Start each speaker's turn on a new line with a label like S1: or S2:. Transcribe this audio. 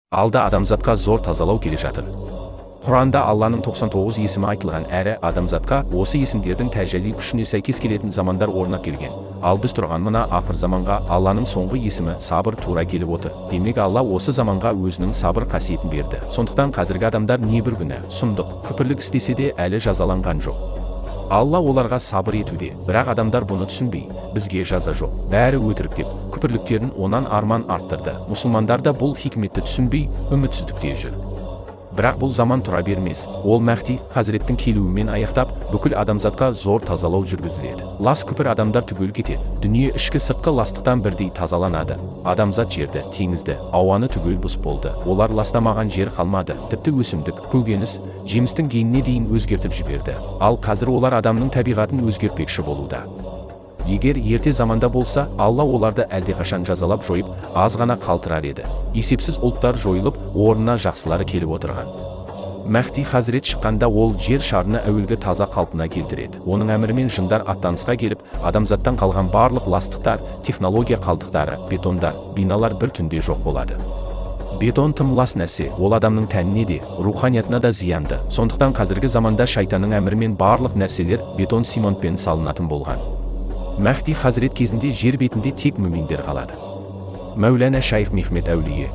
S1: Алда адамзатқа зор тазалау келе жатыр. Құранда Алланың 99 есімі айтылған, әрі адамзатқа осы есімдердің тәжәлли күшіне сәйкес келетін замандар орнап келген. Ал біз тұрған мына ақыр заманға Алланың соңғы есімі сабыр тура келіп отыр. Демек Алла осы заманға өзінің сабыр қасиетін берді. Сондықтан қазіргі адамдар не бір күнә, сұмдық, күпірлік істесе де әлі жазаланған жоқ. Алла оларға сабыр етуде, бірақ адамдар бұны түсінбей, бізге жаза жоқ, бәрі өтірік деп, күпірліктерін онан арман арттырды. Мұсылмандар да бұл хикметті түсінбей, үмітсіздікте жүр. Бірақ бұл заман тұра бермес. Ол Мәхди Хазіреттің келуімен аяқтап, бүкіл адамзатқа зор тазалау жүргізіледі. Лас күпір адамдар түгел кетеді. Дүние ішкі сыртқы ластықтан бірдей тазаланады. Адамзат жерді, теңізді, ауаны түгел бұзып болды. Олар ластамаған жер қалмады. Тіпті өсімдік, көкөніс, жемістің геніне дейін өзгертіп жіберді. Ал қазір олар адамның табиғатын өзгертпекші болуда. Егер ерте заманда болса, Алла оларды әлдеқашан жазалап жойып, аз ғана қалтырар еді. Есепсіз ұлттар жойылып, орнына жақсылары келіп отырған. Мәхди Хазірет шыққанда ол жер шарына әуелгі таза қалпына келтіреді. Оның әмірімен жындар аттанысқа келіп, адамзаттан қалған барлық ластықтар, технология қалдықтары, бетондар, биналар бір түнде жоқ болады. Бетон тым лас нәрсе, ол адамның тәніне де, руханиятына да зиянды. Сондықтан қазіргі заманда шайтанның әмірімен барлық нәрселер бетон цементпен салынатын болған. Мәхди Хазірет кезінде жер бетінде тек мүминдер қалады. Мәулана Шайх Мехмет әулие